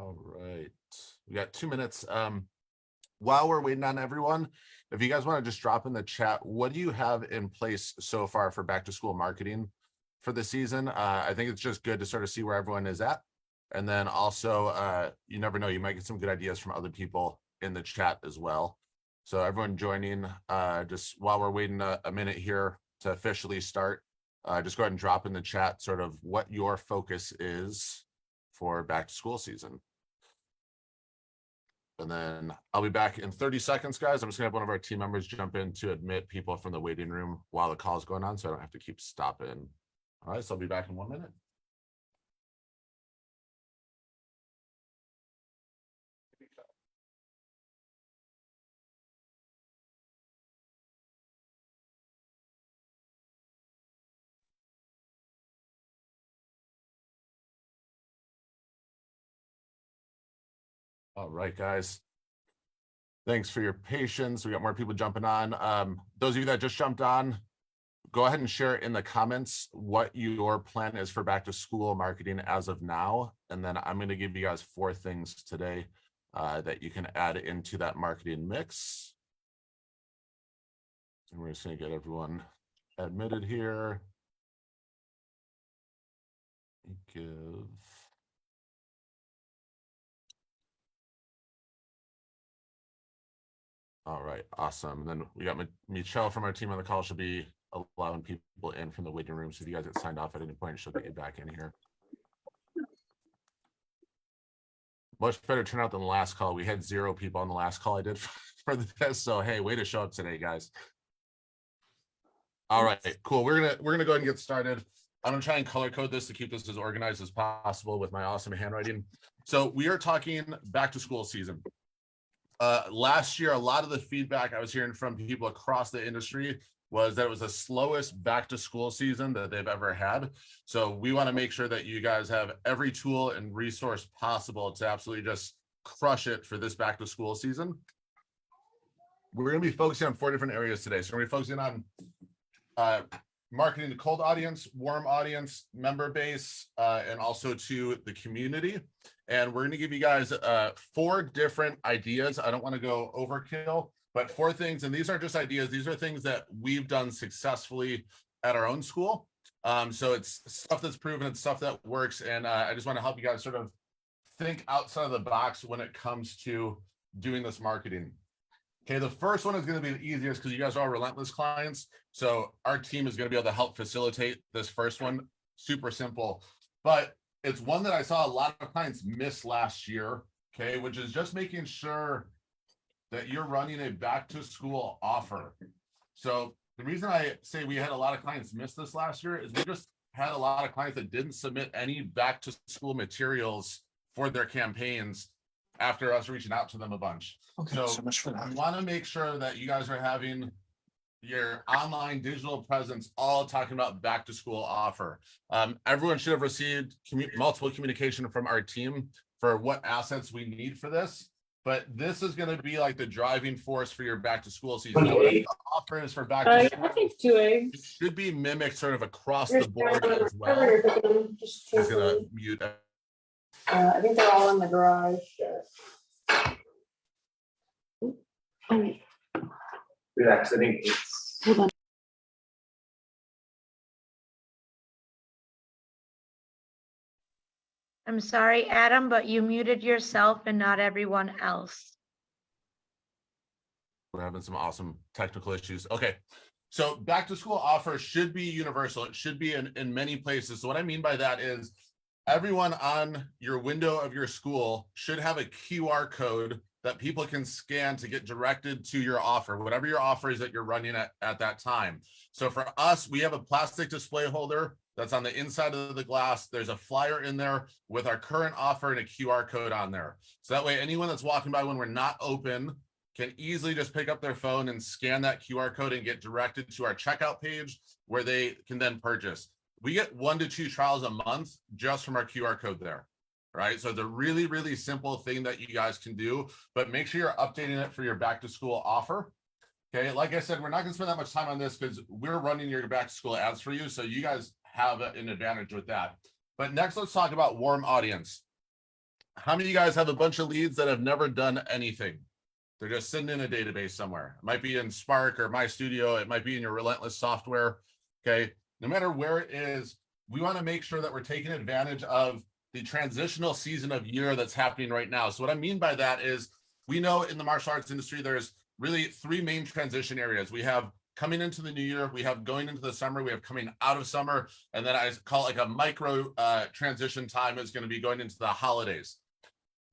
All right, we got 2 minutes. While we're waiting on everyone, if you guys want to just drop in the chat, what do you have in place so far for back to school marketing for the season? I think it's just good to sort of see where everyone is at. And then also, you never know, you might get some good ideas from other people in the chat as well. So everyone joining, just while we're waiting a minute here to officially start, just go ahead and drop in the chat sort of what your focus is for back to school season. And then I'll be back in 30 seconds, guys. I'm just gonna have one of our team members jump in to admit people from the waiting room while the call is going on, so I don't have to keep stopping. All right, so I'll be back in 1 minute. All right, guys. Thanks for your patience. We got more people jumping on. Those of you that just jumped on, go ahead and share in the comments what your plan is for back to school marketing as of now. And then I'm going to give you guys 4 things today that you can add into that marketing mix. And we're just going to get everyone admitted here. Give. All right, awesome. And then we got Michelle from our team on the call. She'll be allowing people in from the waiting room. So if you guys get signed off at any point, she'll get you back in here. Much better turnout than the last call. We had 0 people on the last call I did for this. So hey, way to show up today, guys. All right, cool. We're gonna go ahead and get started. I'm gonna try and color code this to keep this as organized as possible with my awesome handwriting. So we are talking back to school season. Last year, a lot of the feedback I was hearing from people across the industry was that it was the slowest back to school season that they've ever had. So we want to make sure that you guys have every tool and resource possible to absolutely just crush it for this back to school season. We're going to be focusing on 4 different areas today. So we're going to be focusing on marketing to cold audience, warm audience, member base, and also to the community. And we're going to give you guys 4 different ideas. I don't want to go overkill, but 4 things. And these aren't just ideas. These are things that we've done successfully at our own school. So it's stuff that's proven, it's stuff that works. And I just want to help you guys sort of think outside of the box when it comes to doing this marketing. Okay, the first one is going to be the easiest because you guys are all Relentless clients. So our team is going to be able to help facilitate this first one. Super simple, but it's one that I saw a lot of clients miss last year, okay, which is just making sure that you're running a back to school offer. So the reason I say we had a lot of clients miss this last year is we just had a lot of clients that didn't submit any back to school materials for their campaigns after us reaching out to them a bunch. Okay, so much for that. We want to make sure that you guys are having your online digital presence all talking about back to school offer. Everyone should have received multiple communication from our team for what assets we need for this, but this is going to be like the driving force for your back to school season. Now, the offer is for back to school. I think 2 eggs. It should be mimicked sort of across the board as well. Just Just gonna mute. I think they're all in the garage. Relax, I think it's. Hold on. I'm sorry, Adam, but you muted yourself and not everyone else. We're having some awesome technical issues. Okay, so back to school offer should be universal. It should be in many places. So what I mean by that is everyone on your window of your school should have a QR code that people can scan to get directed to your offer, whatever your offer is that you're running at that time. So for us, we have a plastic display holder that's on the inside of the glass. There's a flyer in there with our current offer and a QR code on there. So that way anyone that's walking by when we're not open can easily just pick up their phone and scan that QR code and get directed to our checkout page where they can then purchase. We get 1 to 2 trials a month just from our QR code there. Right, so it's a really, really simple thing that you guys can do, but make sure you're updating it for your back to school offer. Okay, like I said, we're not going to spend that much time on this because we're running your back to school ads for you, so you guys have an advantage with that. But next, let's talk about warm audience. how many of you guys have a bunch of leads that have never done anything? They're just sitting in a database somewhere. It might be in Spark or My Studio. It might be in your Relentless software. Okay. No matter where it is, we want to make sure that we're taking advantage of the transitional season of year that's happening right now. So what I mean by that is we know in the martial arts industry, there's really three main transition areas. We have coming into the new year, we have going into the summer, we have coming out of summer, and then I call it like a micro transition time is going to be going into the holidays.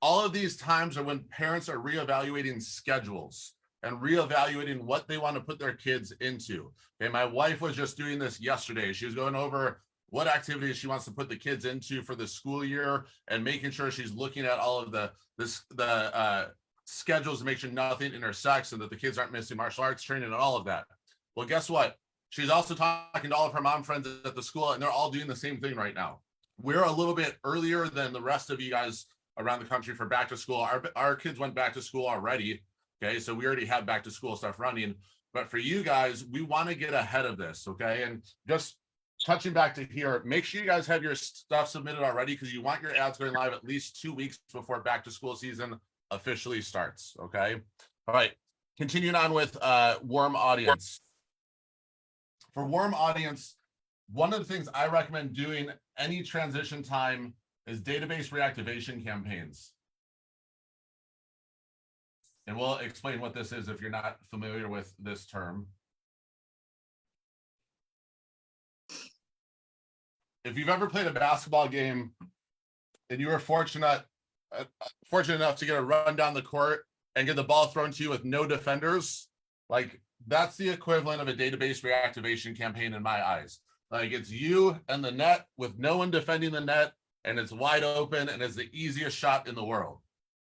All of these times are when parents are reevaluating schedules and reevaluating what they want to put their kids into. Okay, my wife was just doing this yesterday. She was going over what activities she wants to put the kids into for the school year and making sure she's looking at all of the schedules to make sure nothing intersects and that the kids aren't missing martial arts training and all of that. Well, guess what? She's also talking to all of her mom friends at the school, and they're all doing the same thing right now. We're a little bit earlier than the rest of you guys around the country for back to school. Our kids went back to school already. Okay, so we already have back to school stuff running. But for you guys, we want to get ahead of this. Okay, and just touching back to here, make sure you guys have your stuff submitted already because you want your ads going live at least 2 weeks before back to school season officially starts. Okay, all right. Continuing on with warm audience. For warm audience, one of the things I recommend doing any transition time is database reactivation campaigns. And we'll explain what this is if you're not familiar with this term. If you've ever played a basketball game and you were fortunate enough to get a run down the court and get the ball thrown to you with no defenders, like that's the equivalent of a database reactivation campaign in my eyes. Like it's you and the net with no one defending the net, and it's wide open and it's the easiest shot in the world.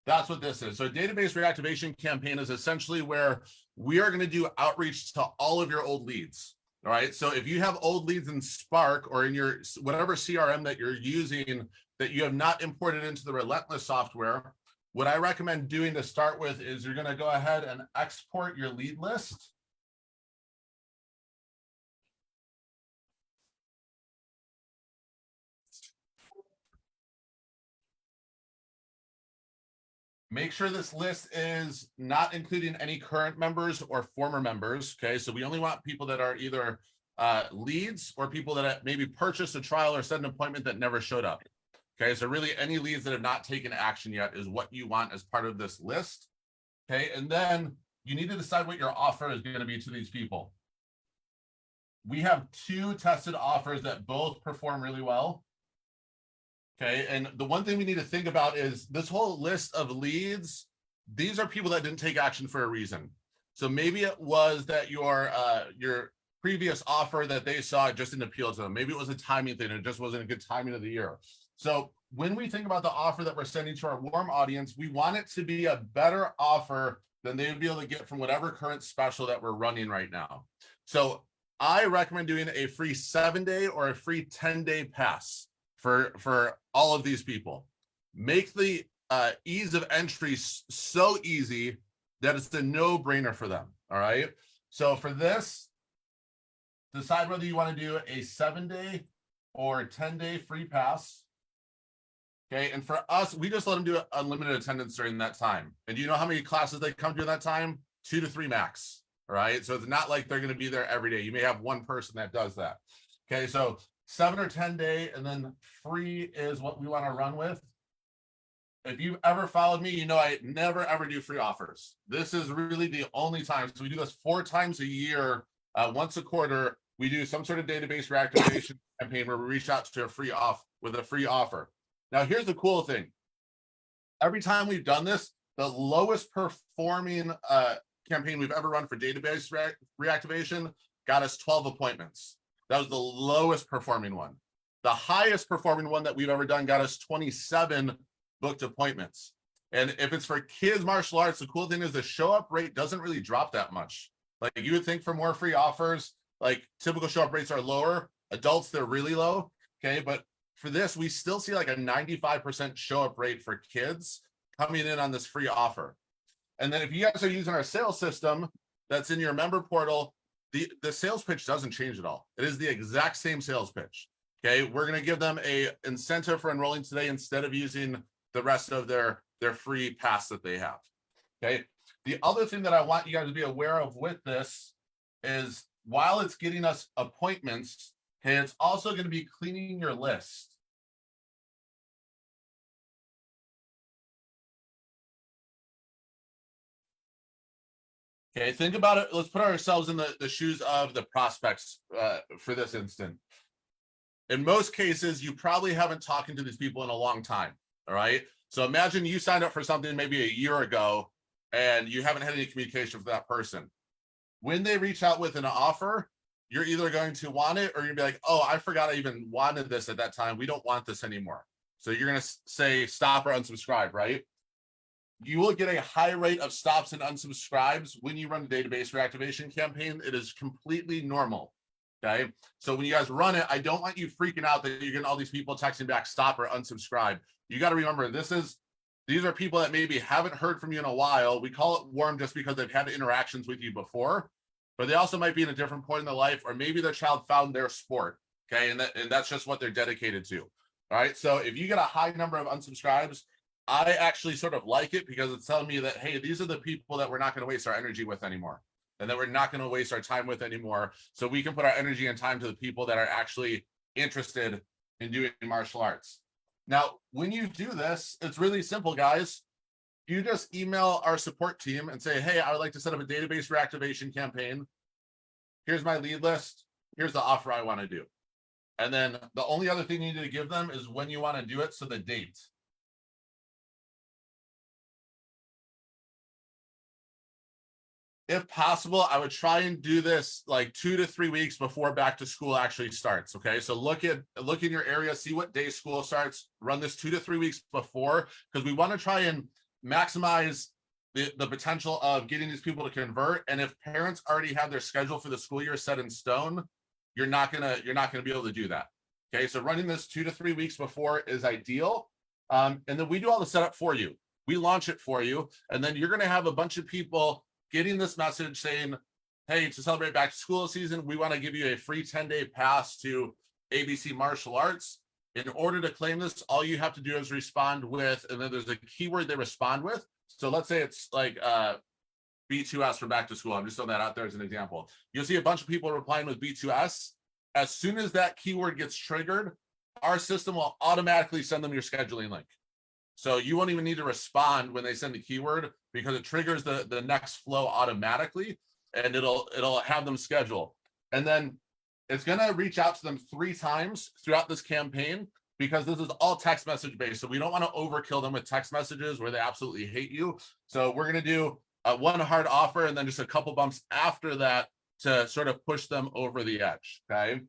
That's what this is. So a database reactivation campaign is essentially where we are going to do outreach to all of your old leads. All right. So if you have old leads in Spark or in your whatever CRM that you're using that you have not imported into the Relentless software, what I recommend doing to start with is you're going to go ahead and export your lead list. Make sure this list is not including any current members or former members. Okay, so we only want people that are either leads or people that maybe purchased a trial or set an appointment that never showed up. Okay, so really any leads that have not taken action yet is what you want as part of this list. Okay, and then you need to decide what your offer is going to be to these people. We have 2 tested offers that both perform really well. Okay, and the one thing we need to think about is this whole list of leads, these are people that didn't take action for a reason. So maybe it was that your previous offer that they saw just didn't appeal to them. Maybe it was a timing thing. It just wasn't a good timing of the year. So when we think about the offer that we're sending to our warm audience, we want it to be a better offer than they would be able to get from whatever current special that we're running right now. So I recommend doing a free 7-day or a free 10-day pass for all of these people. Make the ease of entry so easy that it's a no-brainer for them. All right. So for this, decide whether you want to do a 7-day or 10-day free pass. Okay. And for us, we just let them do unlimited attendance during that time. And do you know how many classes they come to in that time? 2 to 3 max. All right. So it's not like they're going to be there every day. You may have one person that does that. Okay. So 7 or 10-day, and then free is what we want to run with. If you've ever followed me, you know I never ever do free offers. This is really the only time. So we do this 4 times a year, once a quarter. We do some sort of database reactivation campaign where we reach out to a free offer. Now, here's the cool thing. Every time we've done this, the lowest performing campaign we've ever run for database reactivation got us 12 appointments. That was the lowest performing one. The highest performing one that we've ever done got us 27 booked appointments. And if it's for kids martial arts, the cool thing is the show up rate doesn't really drop that much. Like you would think for more free offers, like typical show up rates are lower. Adults, they're really low. Okay. But for this, we still see like a 95% show up rate for kids coming in on this free offer. And then if you guys are using our sales system that's in your member portal, the sales pitch doesn't change at all. It is the exact same sales pitch. Okay, we're going to give them a incentive for enrolling today instead of using the rest of their free pass that they have. Okay. The other thing that I want you guys to be aware of with this is while it's getting us appointments, okay, it's also going to be cleaning your list. Okay, think about it. Let's put ourselves in the shoes of the prospects for this instant. In most cases, you probably haven't talked to these people in a long time. All right. So imagine you signed up for something maybe a year ago and you haven't had any communication with that person. When they reach out with an offer, you're either going to want it or you're gonna be like, oh, I forgot I even wanted this at that time. We don't want this anymore. So you're going to say stop or unsubscribe, right? You will get a high rate of stops and unsubscribes when you run a database reactivation campaign. It is completely normal. Okay. So when you guys run it, I don't want you freaking out that you're getting all these people texting back stop or unsubscribe. You got to remember these are people that maybe haven't heard from you in a while. We call it warm just because they've had interactions with you before, but they also might be in a different point in their life, or maybe their child found their sport. Okay. And that's just what they're dedicated to. All right. So if you get a high number of unsubscribes, I actually sort of like it because it's telling me that, hey, these are the people that we're not going to waste our energy with anymore and that we're not going to waste our time with anymore. So we can put our energy and time to the people that are actually interested in doing martial arts. Now, when you do this, it's really simple, guys. You just email our support team and say, hey, I would like to set up a database reactivation campaign. Here's my lead list. Here's the offer I want to do. And then the only other thing you need to give them is when you want to do it. So the date. If possible, I would try and do this like 2 to 3 weeks before back to school actually starts. Okay. So look in your area, see what day school starts, run this 2 to 3 weeks before, because we want to try and maximize the potential of getting these people to convert. And if parents already have their schedule for the school year set in stone, you're not gonna be able to do that. Okay. So running this 2 to 3 weeks before is ideal. And then we do all the setup for you. We launch it for you. And then you're going to have a bunch of people getting this message saying, hey, to celebrate back to school season, we want to give you a free 10-day pass to ABC Martial Arts. In order to claim this, all you have to do is respond with, and then there's a keyword they respond with. So let's say it's like B2S for back to school. I'm just throwing that out there as an example. You'll see a bunch of people replying with B2S. As soon as that keyword gets triggered, our system will automatically send them your scheduling link. So you won't even need to respond when they send the keyword because it triggers the next flow automatically and it'll have them schedule. And then it's going to reach out to them 3 times throughout this campaign because this is all text message based. So we don't want to overkill them with text messages where they absolutely hate you. So we're going to do one hard offer and then just a couple bumps after that to sort of push them over the edge. Okay.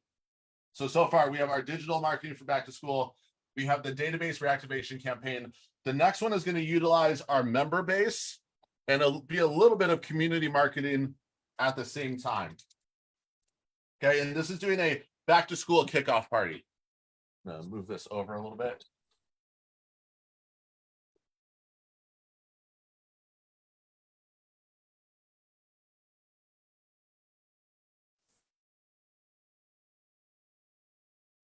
So far we have our digital marketing for back to school. We have the database reactivation campaign. The next one is going to utilize our member base and it'll be a little bit of community marketing at the same time. Okay, and this is doing a back to school kickoff party. I'm gonna move this over a little bit.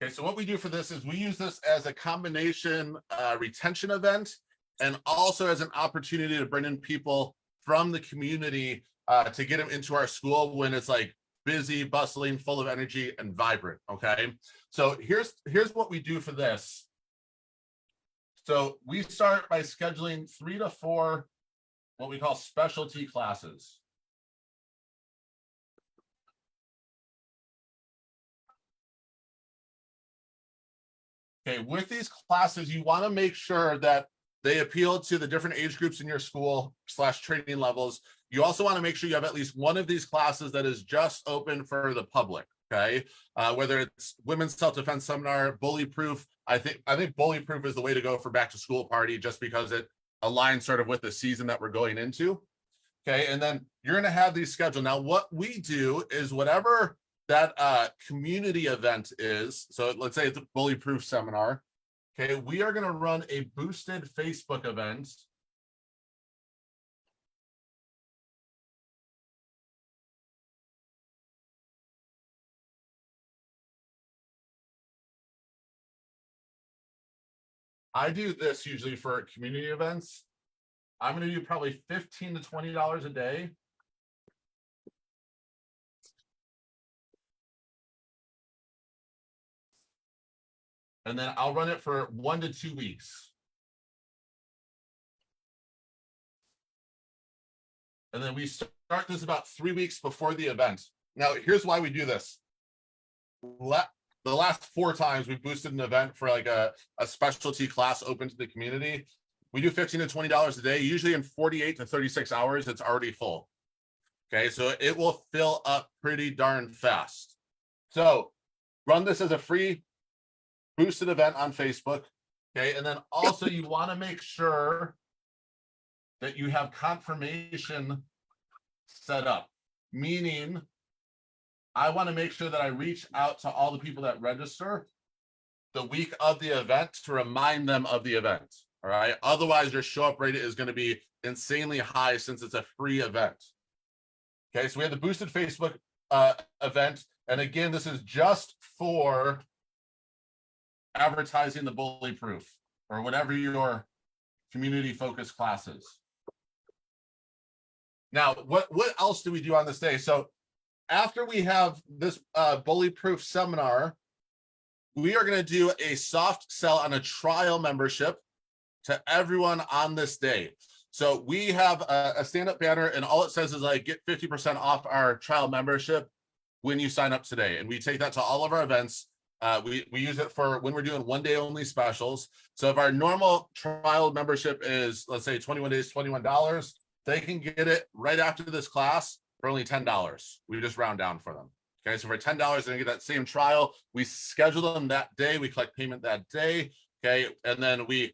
Okay, so what we do for this is we use this as a combination retention event and also as an opportunity to bring in people from the community to get them into our school when it's like busy, bustling, full of energy, and vibrant. Okay, so here's what we do for this. So we start by scheduling 3 to 4 what we call specialty classes. Okay, with these classes, you want to make sure that they appeal to the different age groups in your school / training levels. You also want to make sure you have at least one of these classes that is just open for the public. Okay, whether it's women's self-defense seminar, bully proof. I think bully proof is the way to go for back to school party, just because it aligns sort of with the season that we're going into. Okay, and then you're going to have these scheduled. Now, what we do is whatever that community event is. So let's say it's a bully proof seminar. Okay, we are going to run a boosted Facebook event. I do this usually for community events. I'm going to do probably $15 to $20 a day. And then I'll run it for 1 to 2 weeks. And then we start this about 3 weeks before the event. Now, here's why we do this. The last 4 times we've boosted an event for like a specialty class open to the community. We do $15 to $20 a day. Usually in 48 to 36 hours, it's already full. Okay, so it will fill up pretty darn fast. So run this as a free boosted event on Facebook. Okay, and then also you want to make sure that you have confirmation set up, meaning I want to make sure that I reach out to all the people that register the week of the event to remind them of the event. All right. Otherwise, your show up rate is going to be insanely high since it's a free event. Okay. So we have the boosted Facebook event. And again, this is just for advertising the bully proof or whatever your community focused class is. Now, what else do we do on this day? So after we have this bully proof seminar, we are going to do a soft sell on a trial membership to everyone on this day. So we have a stand-up banner, and all it says is like get 50% off our trial membership when you sign up today. And we take that to all of our events. We use it for when we're doing one-day only specials. So if our normal trial membership is, let's say 21 days, $21, they can get it right after this class for only $10. We just round down for them. Okay, so for $10, they're gonna get that same trial. We schedule them that day. We collect payment that day. Okay, and then we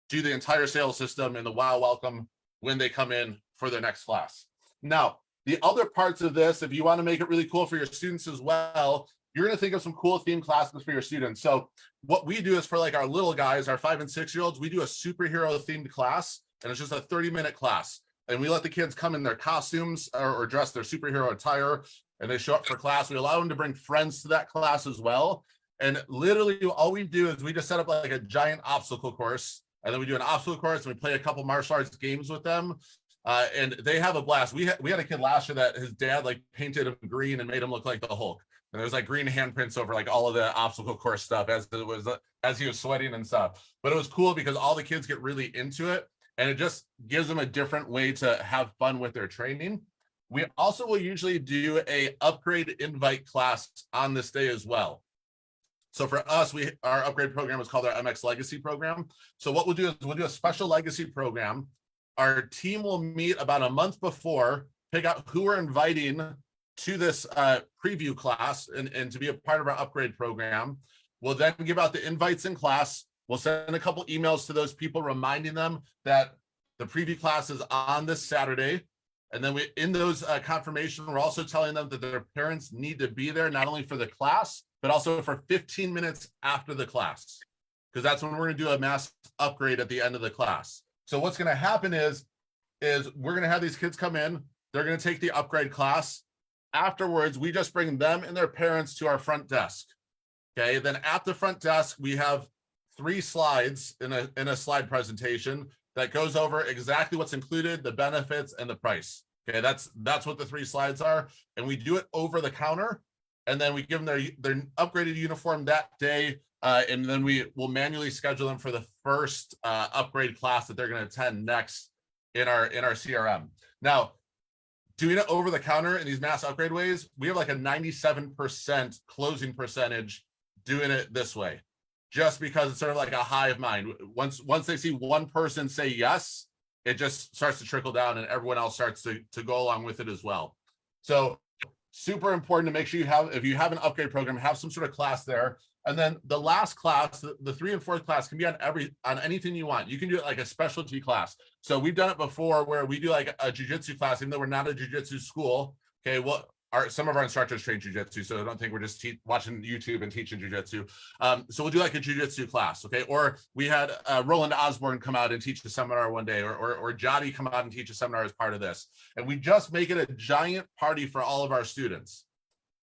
do the entire sales system and the wow welcome when they come in for their next class. Now, the other parts of this, if you want to make it really cool for your students as well, you're going to think of some cool theme classes for your students. So what we do is for like our little guys, our 5 and 6 year olds, we do a superhero themed class, and it's just a 30-minute class. And we let the kids come in their costumes or dress their superhero attire, and they show up for class. We allow them to bring friends to that class as well. And literally all we do is we just set up like a giant obstacle course. And then we do an obstacle course and we play a couple martial arts games with them. And they have a blast. We had a kid last year that his dad like painted him green and made him look like the Hulk. And there's like green handprints over like all of the obstacle course stuff as he was sweating and stuff. But it was cool because all the kids get really into it. And it just gives them a different way to have fun with their training. We also will usually do a upgrade invite class on this day as well. So for us, our upgrade program is called our MX Legacy program. So what we'll do is we'll do a special legacy program. Our team will meet about a month before, pick out who we're inviting to this preview class and to be a part of our upgrade program. We'll then give out the invites in class. We'll send a couple emails to those people reminding them that the preview class is on this Saturday. And then in those confirmation, we're also telling them that their parents need to be there, not only for the class, but also for 15 minutes after the class, because that's when we're going to do a mass upgrade at the end of the class. So what's going to happen is we're going to have these kids come in. They're going to take the upgrade class. Afterwards, we just bring them and their parents to our front desk. Okay. Then at the front desk, we have 3 slides in a slide presentation that goes over exactly what's included, the benefits, and the price. Okay, that's what the 3 slides are. And we do it over the counter. And then we give them their upgraded uniform that day. And then we will manually schedule them for the first upgrade class that they're going to attend next in our CRM. Now, doing it over the counter in these mass upgrade ways, we have like a 97% closing percentage doing it this way, just because it's sort of like a hive mind. Once they see one person say yes, it just starts to trickle down and everyone else starts to go along with it as well. So super important to make sure if you have an upgrade program, have some sort of class there. And then the last class, the 3 and 4th class, can be on anything you want. You can do it like a specialty class. So we've done it before where we do like a jiu-jitsu class, even though we're not a jiu-jitsu school. Okay, well, some of our instructors train jiu-jitsu, so I don't think we're just watching YouTube and teaching jiu-jitsu. So we'll do like a jiu-jitsu class, okay? Or we had Roland Osborne come out and teach a seminar one day, or Jody come out and teach a seminar as part of this. And we just make it a giant party for all of our students.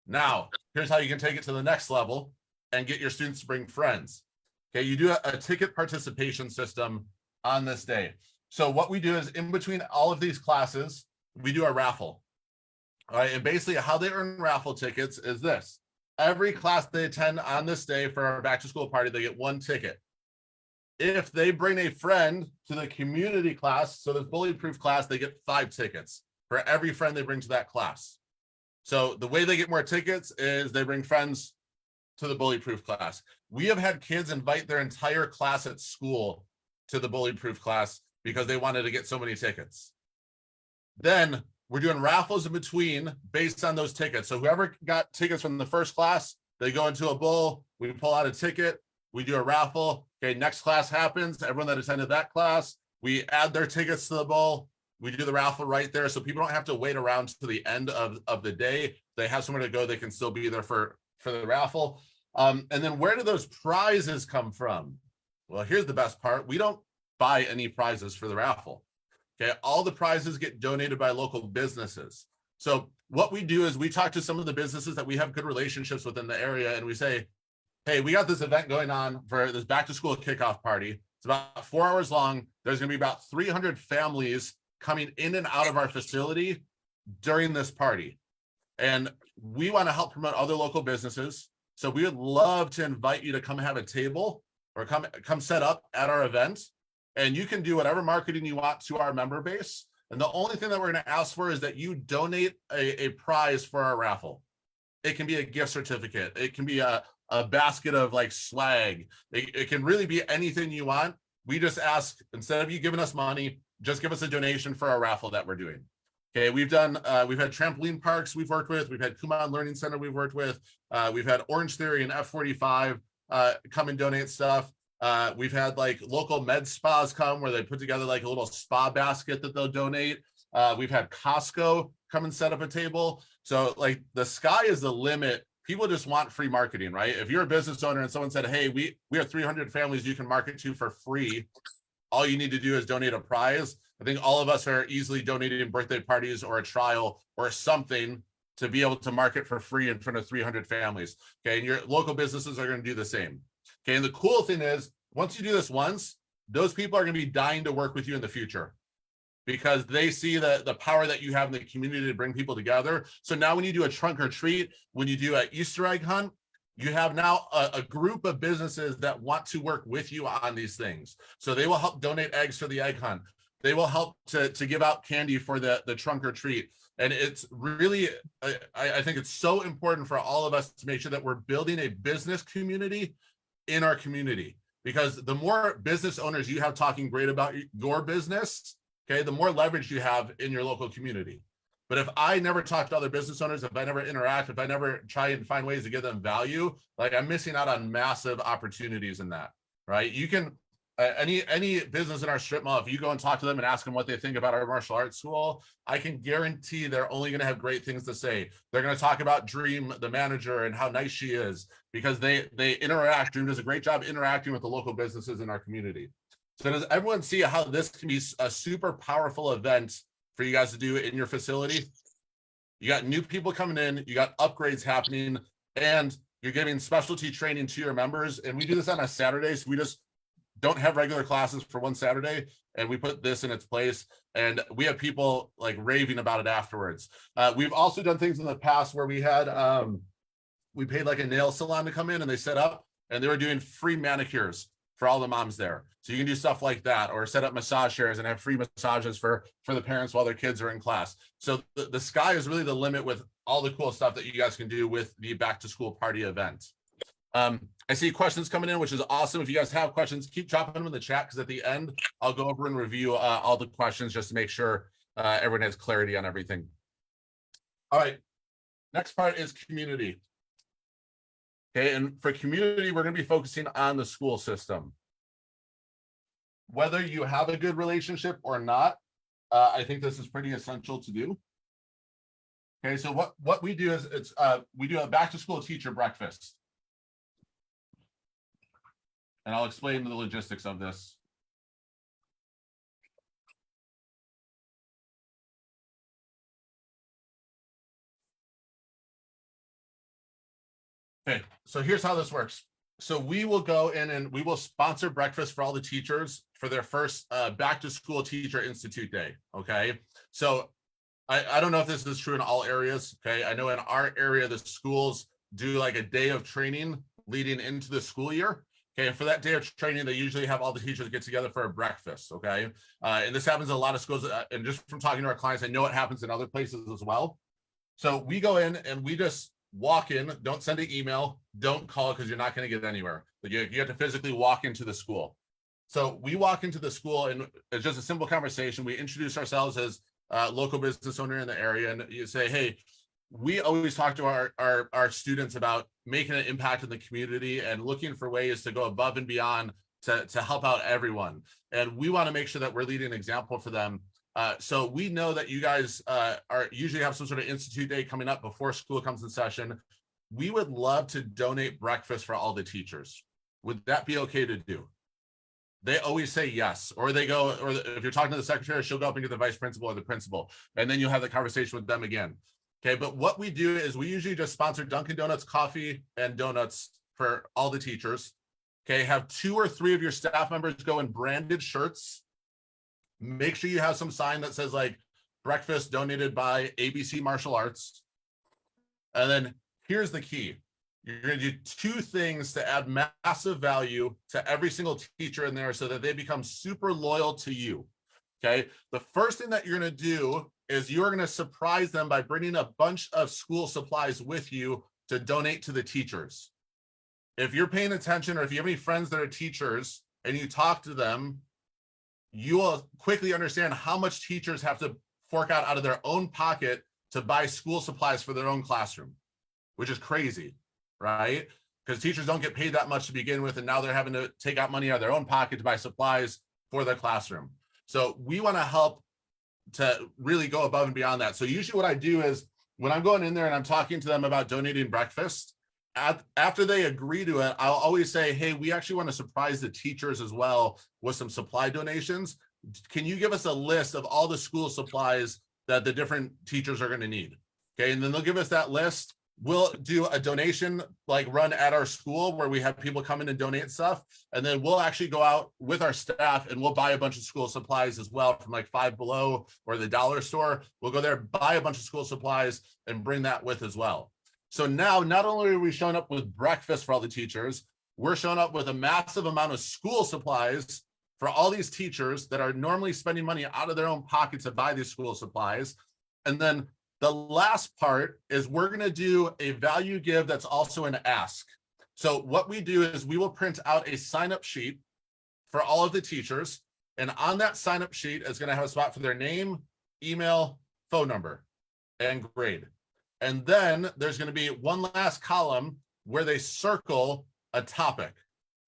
Now, here's how you can take it to the next level and get your students to bring friends. Okay, you do a ticket participation system on this day. So what we do is in between all of these classes, we do a raffle. All right, and basically how they earn raffle tickets is this. Every class they attend on this day for our back to school party, they get 1 ticket. If they bring a friend to the community class, so the bully-proof class, they get 5 tickets for every friend they bring to that class. So the way they get more tickets is they bring friends to the bully-proof class. We have had kids invite their entire class at school to the bully-proof class because they wanted to get so many tickets. Then we're doing raffles in between based on those tickets. So whoever got tickets from the first class, they go into a bowl, we pull out a ticket, we do a raffle. Okay, next class happens. Everyone that attended that class, we add their tickets to the bowl. We do the raffle right there. So people don't have to wait around to the end of the day. They have somewhere to go. They can still be there for the raffle. And then where do those prizes come from? Well, here's the best part. We don't buy any prizes for the raffle. Okay, all the prizes get donated by local businesses. So what we do is we talk to some of the businesses that we have good relationships with in the area, and we say, hey, we got this event going on for this back to school kickoff party. It's about 4 hours long. There's going to be about 300 families coming in and out of our facility during this party. And we want to help promote other local businesses. So we would love to invite you to come have a table or come set up at our event. And you can do whatever marketing you want to our member base. And the only thing that we're going to ask for is that you donate a prize for our raffle. It can be a gift certificate. It can be a basket of like swag. It can really be anything you want. We just ask, instead of you giving us money, just give us a donation for a raffle that we're doing. Okay, we've had trampoline parks we've worked with. We've had Kumon Learning Center we've worked with. We've had Orange Theory and F45 come and donate stuff. We've had like local med spas come where they put together like a little spa basket that they'll donate. We've had Costco come and set up a table. So like the sky is the limit. People just want free marketing, right? If you're a business owner and someone said, hey, we have 300 families you can market to for free, all you need to do is donate a prize. I think all of us are easily donating birthday parties or a trial or something to be able to market for free in front of 300 families. Okay, and your local businesses are going to do the same. Okay, and the cool thing is, once you do this once, those people are going to be dying to work with you in the future because they see the power that you have in the community to bring people together. So now when you do a trunk or treat, when you do an Easter egg hunt, you have now a group of businesses that want to work with you on these things. So they will help donate eggs for the egg hunt. They will help to give out candy for the trunk or treat. And it's really, I think it's so important for all of us to make sure that we're building a business community in our community, because the more business owners you have talking great about your business, okay, the more leverage you have in your local community. But if I never talk to other business owners, if I never interact, if I never try and find ways to give them value, like I'm missing out on massive opportunities in that, right? You can, any business in our strip mall, if you go and talk to them and ask them what they think about our martial arts school, I can guarantee they're only going to have great things to say. They're going to talk about Dream, the manager, and how nice she is, because they interact. Dream does a great job interacting with the local businesses in our community. So does everyone see how this can be a super powerful event for you guys to do in your facility? You got new people coming in, you got upgrades happening, and you're giving specialty training to your members. And we do this on a Saturday, so we just don't have regular classes for one Saturday, and we put this in its place, and we have people like raving about it afterwards. We've also done things in the past where we had we paid like a nail salon to come in, and they set up and they were doing free manicures for all the moms there. So you can do stuff like that, or set up massage chairs and have free massages for the parents while their kids are in class. So the sky is really the limit with all the cool stuff that you guys can do with the back to school party event. I see questions coming in, which is awesome. If you guys have questions, keep dropping them in the chat, because at the end, I'll go over and review all the questions just to make sure everyone has clarity on everything. All right, next part is community. Okay, and for community, we're going to be focusing on the school system. Whether you have a good relationship or not, I think this is pretty essential to do. Okay, so what we do is we do a back to school teacher breakfast. And I'll explain the logistics of this. Okay, so here's how this works. So we will go in and we will sponsor breakfast for all the teachers for their first back to school teacher institute day. Okay. So I don't know if this is true in all areas. Okay. I know in our area, the schools do like a day of training leading into the school year. Okay. And for that day of training, they usually have all the teachers get together for a breakfast. Okay. And this happens in a lot of schools. And just from talking to our clients, I know it happens in other places as well. So we go in and we just walk in, don't send an email, don't call because you're not going to get anywhere. But you have to physically walk into the school. So we walk into the school and it's just a simple conversation. We introduce ourselves as a local business owner in the area. And you say, hey, we always talk to our students about making an impact in the community and looking for ways to go above and beyond to help out everyone. And we want to make sure that we're leading an example for them. So we know that you guys are usually have some sort of institute day coming up before school comes in session. We would love to donate breakfast for all the teachers. Would that be okay to do? They always say yes, or they go, or if you're talking to the secretary, she'll go up and get the vice principal or the principal, and then you'll have the conversation with them again. Okay, but what we do is we usually just sponsor Dunkin' Donuts coffee and donuts for all the teachers. Okay, have 2 or 3 of your staff members go in branded shirts. Make sure you have some sign that says like breakfast donated by ABC Martial Arts. And then here's the key. You're going to do 2 things to add massive value to every single teacher in there so that they become super loyal to you. Okay. The first thing that you're going to do is you're going to surprise them by bringing a bunch of school supplies with you to donate to the teachers. If you're paying attention, or if you have any friends that are teachers and you talk to them, you will quickly understand how much teachers have to fork out of their own pocket to buy school supplies for their own classroom, which is crazy, right? Because teachers don't get paid that much to begin with, and now they're having to take out money out of their own pocket to buy supplies for their classroom. So we want to help to really go above and beyond that. So usually what I do is when I'm going in there and I'm talking to them about donating breakfast, after they agree to it, I'll always say, hey, we actually want to surprise the teachers as well with some supply donations. Can you give us a list of all the school supplies that the different teachers are going to need? Okay, and then they'll give us that list. We'll do a donation like run at our school where we have people come in and donate stuff. And then we'll actually go out with our staff and we'll buy a bunch of school supplies as well from like Five Below or the dollar store. We'll go there, buy a bunch of school supplies and bring that with as well. So now not only are we showing up with breakfast for all the teachers, we're showing up with a massive amount of school supplies for all these teachers that are normally spending money out of their own pockets to buy these school supplies. And then the last part is we're going to do a value give that's also an ask. So what we do is we will print out a sign-up sheet for all of the teachers. And on that sign-up sheet is going to have a spot for their name, email, phone number, and grade. And then there's going to be one last column where they circle a topic.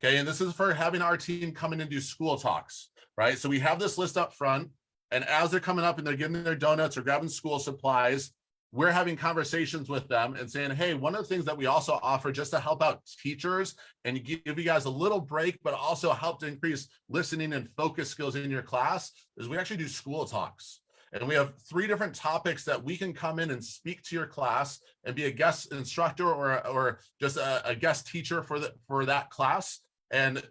Okay, and this is for having our team come in and do school talks, right? So we have this list up front, and as they're coming up and they're getting their donuts or grabbing school supplies, we're having conversations with them and saying, hey, one of the things that we also offer just to help out teachers and give you guys a little break, but also help to increase listening and focus skills in your class is we actually do school talks. And we have 3 different topics that we can come in and speak to your class and be a guest instructor or just a guest teacher for that class. And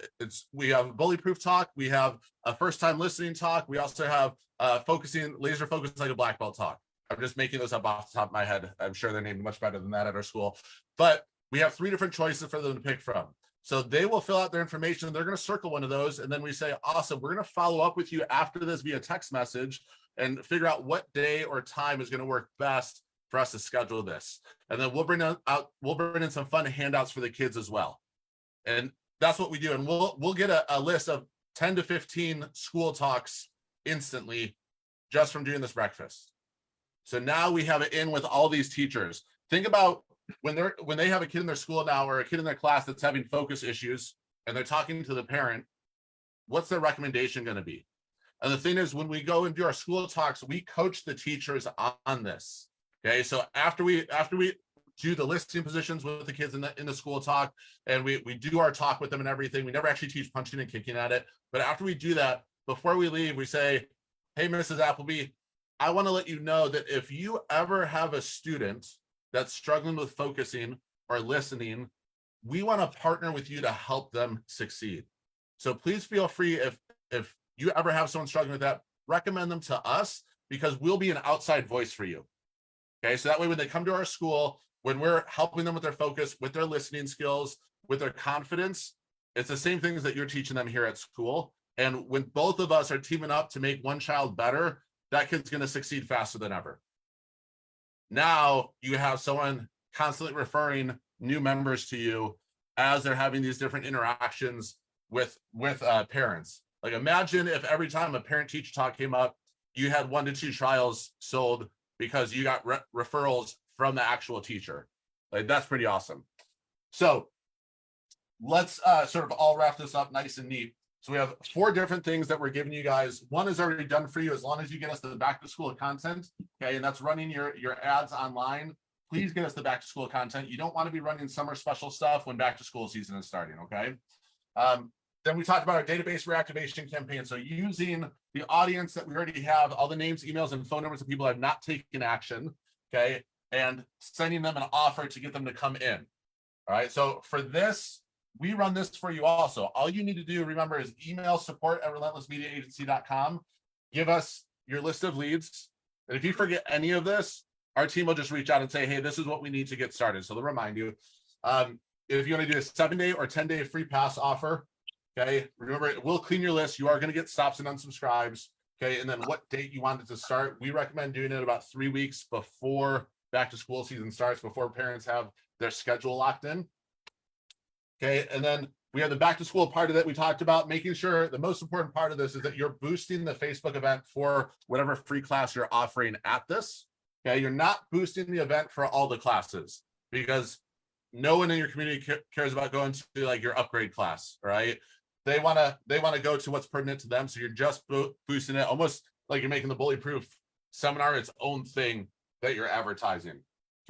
we have bully proof talk. We have a first time listening talk. We also have laser focus like a black belt talk. I'm just making those up off the top of my head. I'm sure they're named much better than that at our school. But we have 3 different choices for them to pick from. So they will fill out their information. They're going to circle one of those. And then we say, awesome, we're going to follow up with you after this via text message and figure out what day or time is going to work best for us to schedule this. And then we'll bring in some fun handouts for the kids as well. And that's what we do. And we'll get a list of 10 to 15 school talks instantly just from doing this breakfast. So now we have it in with all these teachers. Think about when they have a kid in their school now or a kid in their class that's having focus issues and they're talking to the parent, what's their recommendation going to be? And the thing is, when we go and do our school talks, we coach the teachers on this. Okay, so after we do the listening positions with the kids in the school talk, and we do our talk with them and everything, we never actually teach punching and kicking at it. But after we do that, before we leave, we say, hey, Mrs. Appleby, I want to let you know that if you ever have a student that's struggling with focusing or listening, we want to partner with you to help them succeed. So please feel free, if you ever have someone struggling with that, recommend them to us, because we'll be an outside voice for you. Okay, so that way when they come to our school, when we're helping them with their focus, with their listening skills, with their confidence, it's the same things that you're teaching them here at school. And when both of us are teaming up to make one child better, that kid's going to succeed faster than ever. Now you have someone constantly referring new members to you as they're having these different interactions with parents. Like, imagine if every time a parent-teacher talk came up, you had 1 to 2 trials sold because you got referrals from the actual teacher. Like, that's pretty awesome. So let's sort of all wrap this up nice and neat. So we have 4 different things that we're giving you guys. 1 is already done for you as long as you get us the back to school content. Okay, and that's running your ads online. Please get us the back to school content. You don't want to be running summer special stuff when back to school season is starting. Okay. Then we talked about our database reactivation campaign. So using the audience that we already have, all the names, emails, and phone numbers of people who have not taken action. Okay, and sending them an offer to get them to come in. All right. So for this, we run this for you also. All you need to do, remember, is email support@relentlessmediaagency.com. Give us your list of leads. And if you forget any of this, our team will just reach out and say, hey, this is what we need to get started. So they'll remind you. If you want to do a 7-day or 10-day free pass offer, okay, remember, it will clean your list. You are going to get stops and unsubscribes. Okay, and then what date you want it to start. We recommend doing it about 3 weeks before back to school season starts, before parents have their schedule locked in. Okay, and then we have the back to school part of it we talked about, making sure the most important part of this is that you're boosting the Facebook event for whatever free class you're offering at this. Okay, you're not boosting the event for all the classes, because no one in your community cares about going to like your upgrade class, right? They want to go to what's pertinent to them. So you're just boosting it, almost like you're making the bully proof seminar its own thing that you're advertising.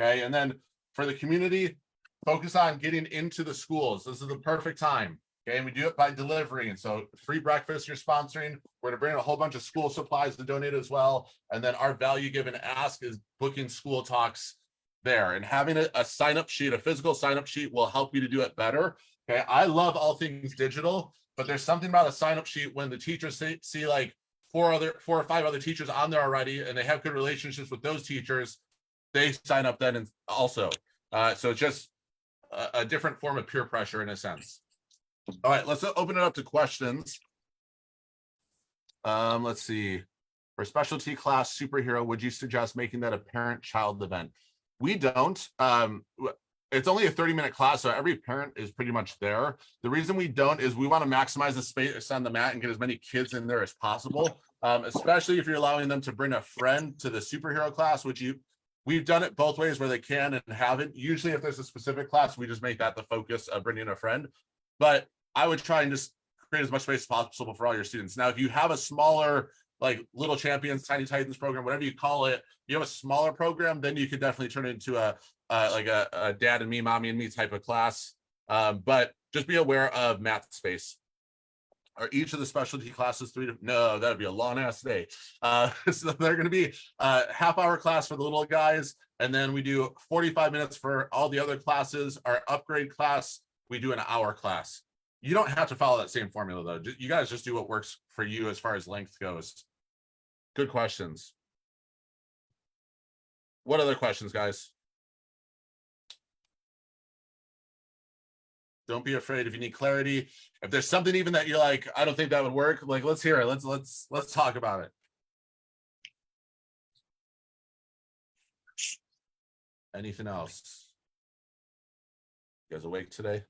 Okay, and then for the community, focus on getting into the schools. This is the perfect time. Okay, and we do it by delivery. And so free breakfast you're sponsoring. We're going to bring in a whole bunch of school supplies to donate as well. And then our value given ask is booking school talks there. And having a sign-up sheet, a physical sign-up sheet, will help you to do it better. Okay, I love all things digital, but there's something about a sign-up sheet when the teachers see like 4 or 5 other teachers on there already, and they have good relationships with those teachers, they sign up then and also. So it's just a different form of peer pressure in a sense. All right, let's open it up to questions. Let's see. For specialty class superhero, would you suggest making that a parent-child event? We don't. It's only a 30-minute class, so every parent is pretty much there. The reason we don't is we want to maximize the space on the mat and get as many kids in there as possible, especially if you're allowing them to bring a friend to the superhero class, which we've done it both ways where they can and haven't. Usually if there's a specific class, we just make that the focus of bringing a friend. But I would try and just create as much space as possible for all your students. Now, if you have a smaller, like Little Champions, Tiny Titans program, whatever you call it, you have a smaller program, then you could definitely turn it into a dad and me, mommy and me type of class. But just be aware of math space. Are each of the specialty classes 3 to, no, that'd be a long ass day. So they're going to be a half-hour class for the little guys, and then we do 45 minutes for all the other classes. Our upgrade class, we do an hour class. You don't have to follow that same formula though. You guys just do what works for you as far as length goes. Good questions. What other questions, guys? Don't be afraid if you need clarity. If there's something even that you're like, I don't think that would work, like, let's hear it. Let's talk about it. Anything else? You guys awake today?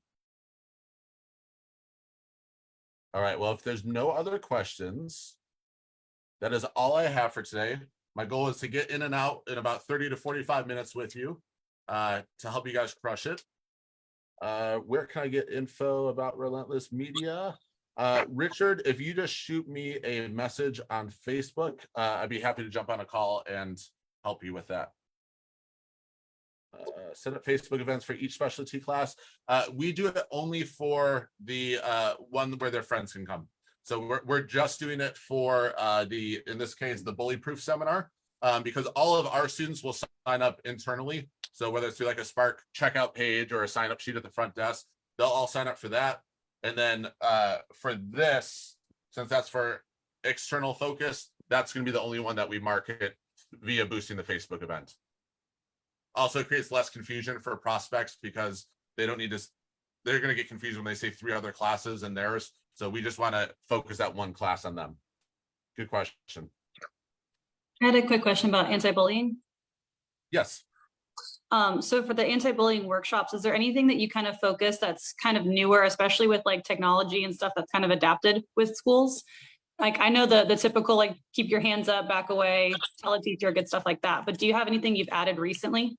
All right, well, if there's no other questions, that is all I have for today. My goal is to get in and out in about 30 to 45 minutes with you to help you guys crush it. Where can I get info about Relentless Media? Richard, if you just shoot me a message on Facebook, I'd be happy to jump on a call and help you with that. Set up Facebook events for each specialty class. We do it only for the one where their friends can come. So we're just doing it for in this case, the bully proof seminar, because all of our students will sign up internally. So whether it's through like a Spark checkout page or a sign up sheet at the front desk, they'll all sign up for that. And then for this, since that's for external focus, that's going to be the only one that we market via boosting the Facebook event. Also, it creates less confusion for prospects because they don't need to, they're going to get confused when they say 3 other classes and theirs. So we just want to focus that one class on them. Good question. I had a quick question about anti-bullying. Yes. So for the anti-bullying workshops, is there anything that you kind of focus that's kind of newer, especially with like technology and stuff that's kind of adapted with schools? Like I know the typical like keep your hands up, back away, tell a teacher, good stuff like that. But do you have anything you've added recently?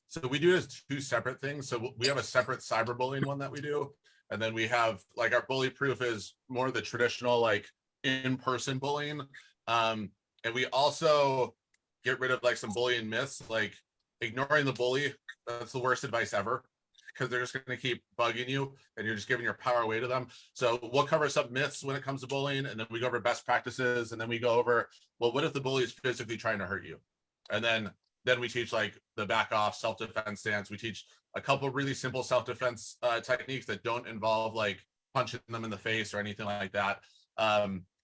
So we do it as 2 separate things. So we have a separate cyberbullying one that we do. And then we have like our bully proof is more the traditional like in-person bullying. And we also get rid of like some bullying myths, like ignoring the bully. That's the worst advice ever because they're just going to keep bugging you and you're just giving your power away to them. So we'll cover some myths when it comes to bullying, and then we go over best practices, and then we go over, well, what if the bully is physically trying to hurt you? And then we teach like the back off self-defense stance. We teach a couple of really simple self-defense techniques that don't involve like punching them in the face or anything like that.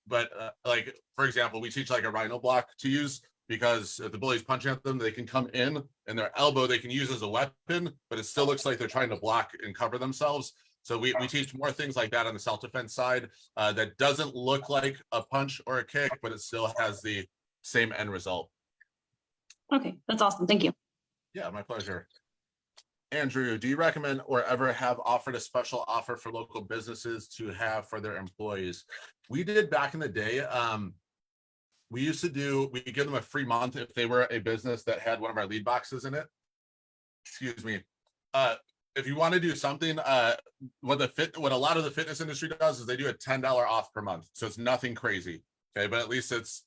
But like, for example, we teach like a rhino block to use, because if the bully's punching at them, they can come in and their elbow they can use as a weapon, but it still looks like they're trying to block and cover themselves. So we teach more things like that on the self-defense side that doesn't look like a punch or a kick, but it still has the same end result. Okay, that's awesome. Thank you. Yeah, my pleasure. Andrew, do you recommend or ever have offered a special offer for local businesses to have for their employees? We did back in the day. We used to do, we give them a free month if they were a business that had one of our lead boxes in it. Excuse me. If you want to do something, what a lot of the fitness industry does is they do a $10 off per month. So it's nothing crazy. Okay, but at least it's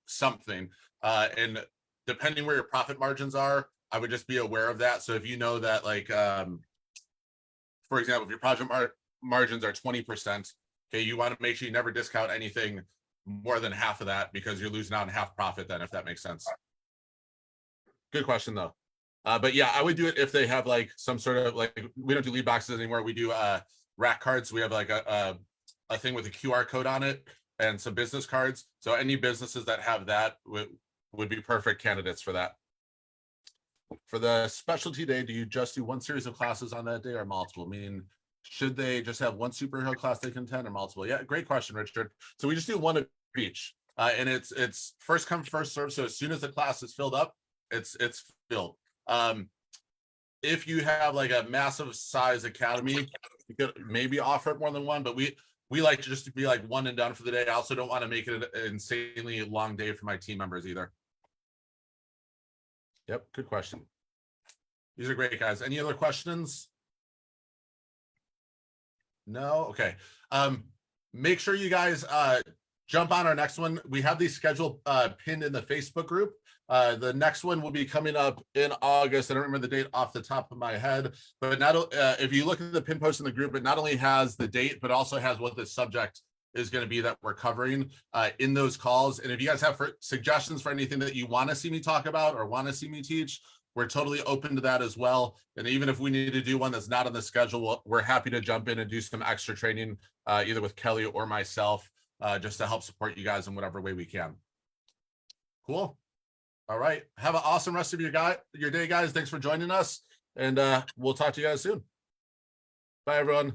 something. And depending where your profit margins are, I would just be aware of that. So if you know that, like, for example, if your profit margins are 20%, okay, you want to make sure you never discount anything more than half of that, because you're losing out on half profit then, if that makes sense. Good question though. But yeah, I would do it if they have like some sort of, like, we don't do lead boxes anymore. We do rack cards. We have like a thing with a QR code on it and some business cards. So any businesses that have that would be perfect candidates for that. For the specialty day, do you just do one series of classes on that day or multiple? Meaning, should they just have one superhero class they can attend or multiple? Yeah, great question, Richard. So we just do one of each, and it's first come, first serve. So as soon as the class is filled up, it's filled. If you have like a massive size academy, you could maybe offer it more than one, but we like to just be like one and done for the day. I also don't want to make it an insanely long day for my team members either. Yep, good question. These are great, guys. Any other questions? No? Okay. Make sure you guys jump on our next one. We have these scheduled pinned in the Facebook group. The next one will be coming up in August. I don't remember the date off the top of my head, but if you look at the pin post in the group, it not only has the date, but also has what the subject is going to be that we're covering in those calls. And if you guys have suggestions for anything that you want to see me talk about or want to see me teach, we're totally open to that as well. And even if we need to do one that's not on the schedule, we're happy to jump in and do some extra training, either with Kelly or myself, just to help support you guys in whatever way we can. Cool. All right. Have an awesome rest of your day, guys. Thanks for joining us. And we'll talk to you guys soon. Bye, everyone.